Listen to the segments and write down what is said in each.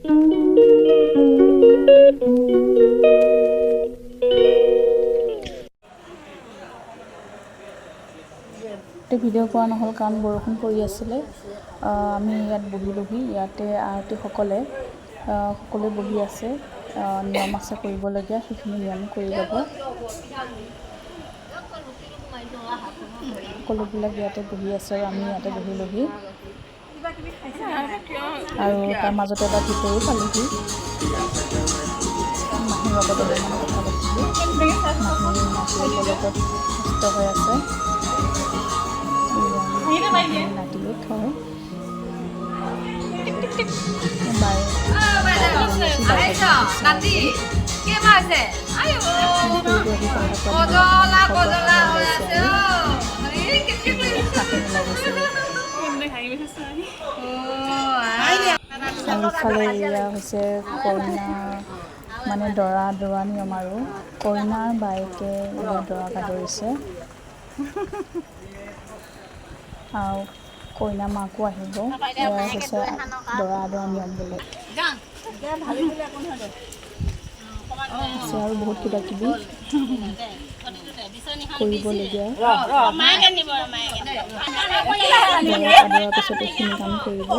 Video' কৰা নহ'ল কাৰণ বৰষুণ পৰি আছিলে। আমি ইয়াত বহি ইয়াতে আৰতীসকলে সকলোৱে বহি আছে। নিয়ম আছে কৰিবলগীয়া, সেইখিনি নিয়ম কৰি যাব। সকলোবিলাক ইয়াতে বহি আছে আৰু আমি ইয়াতে বহি আৰু তাৰ মাজতে এবাৰ ভিতৰো পালোহি। মাহীৰ লগত অলপমান কথা পাতিলোঁ। মাহীৰ নাতিৰ লগত সুস্থ হৈ আছে। নাতিয়ে থয় ইফালে এয়া হৈছে কইনা মানে দৰা নিয়ম আৰু কইনাৰ বায়েকে দৰাক আদৰিছে আৰু কইনা মাকো আহিব। এয়া হৈছে দৰা আদৰা নিয়ম বোলে। আছে আৰু বহুত কিবা কিবি কৰিবলগীয়া। আদৰাৰ পিছত এইখিনি কাম কৰিব।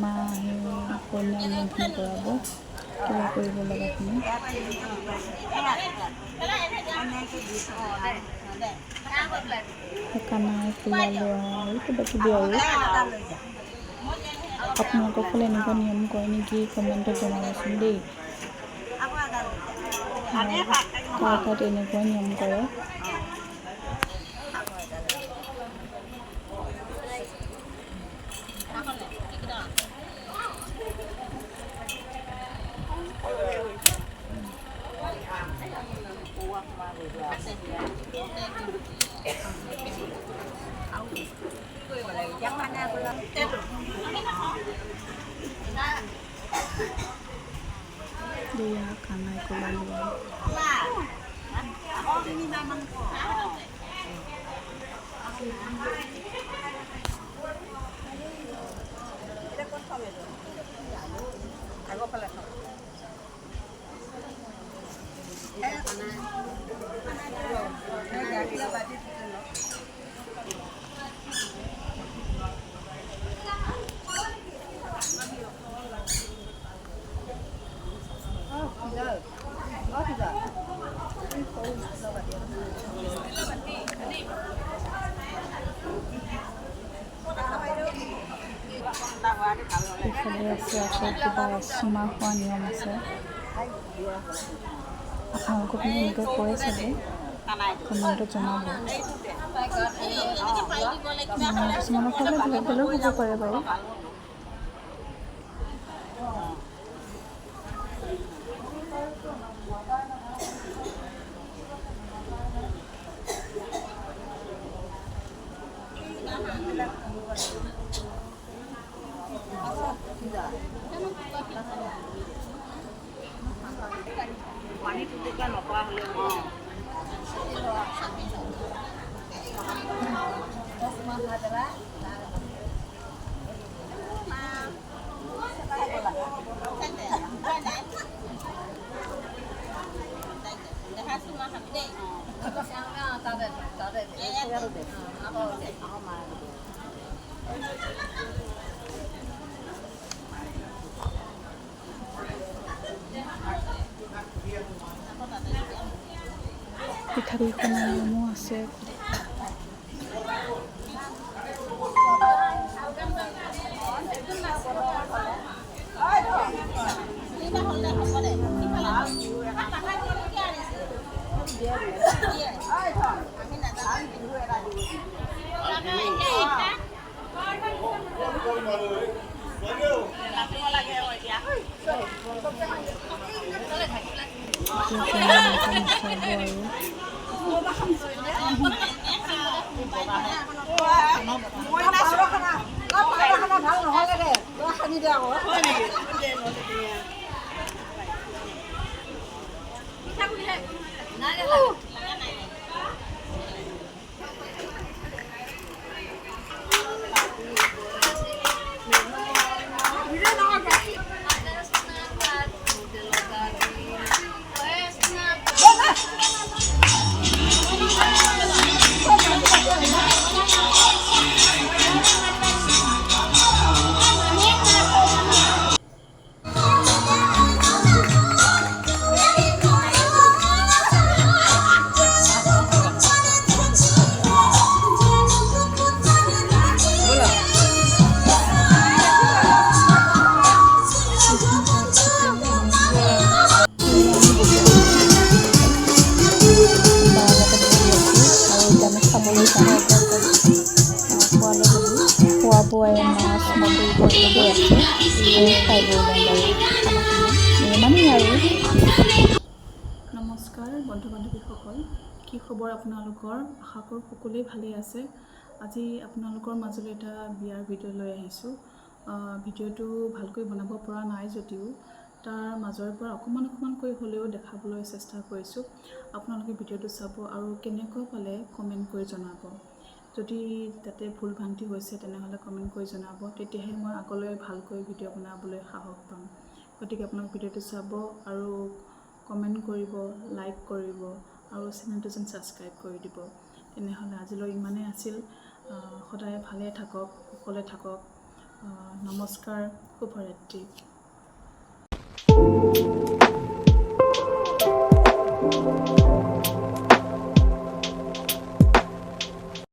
মা আহি কইনা নিয়মখিনি কৰাব, কিবা কৰিব লগাখিনি। কানাই ফুলা লোৱা আৰু কিবা কিবি আৰু। আপোনালোকৰ ফালে এনেকুৱা নিয়ম কৰে নেকি কমেণ্টত জনাবচোন দেই। কাৰ ঠাইত এনেকুৱা নিয়ম কৰে। খানাই কলা লোৱা এইফালে আছে আকৌ কিবা চুমা খোৱা নিয়ম আছে। আপোনালোকৰ পিনে এনেকৈ কৰে চাগে, কমেণ্টত জনাব। কিছুমানৰ ফালে বেলেগ বেলেগ হ'ব পাৰে বাৰু। পিঠাগুড়ি খুন্দাৰ নিয়মো আছে। খোৱা বোৱাই মাছ বাকৰি সকলোবোৰ আছে আৰু খাই বৈ ল'ম বাৰু খানাখিনি ইমানেই আৰু। নমস্কাৰ বন্ধু বান্ধৱীসকল, কি খবৰ আপোনালোকৰ? আশা কৰোঁ সকলোৱেই ভালেই আছে। আজি আপোনালোকৰ মাজলৈ এটা বিয়াৰ ভিডিঅ' লৈ আহিছোঁ। ভিডিঅ'টো ভালকৈ বনাব পৰা নাই যদিও তাৰ মাজৰ পৰা অকণমানকৈ হ'লেও দেখাবলৈ চেষ্টা কৰিছোঁ। আপোনালোকে ভিডিঅ'টো চাব আৰু কেনেকুৱা পালে কমেণ্ট কৰি জনাব। যদি তাতে ভুল ভ্ৰান্তি হৈছে তেনেহ'লে কমেণ্ট কৰি জনাব, তেতিয়াহে মই আগলৈ ভালকৈ ভিডিঅ' বনাবলৈ সাহস পাম। গতিকে আপোনালোকে ভিডিঅ'টো চাব আৰু কমেণ্ট কৰিব, লাইক কৰিব আৰু চেনেলটো যেন ছাবস্ক্ৰাইব কৰি দিব। তেনেহ'লে আজিলৈ ইমানেই আছিল। সদায় ভালে থাকক, সকলোৱে থাকক। নমস্কাৰ, শুভৰাত্ৰি।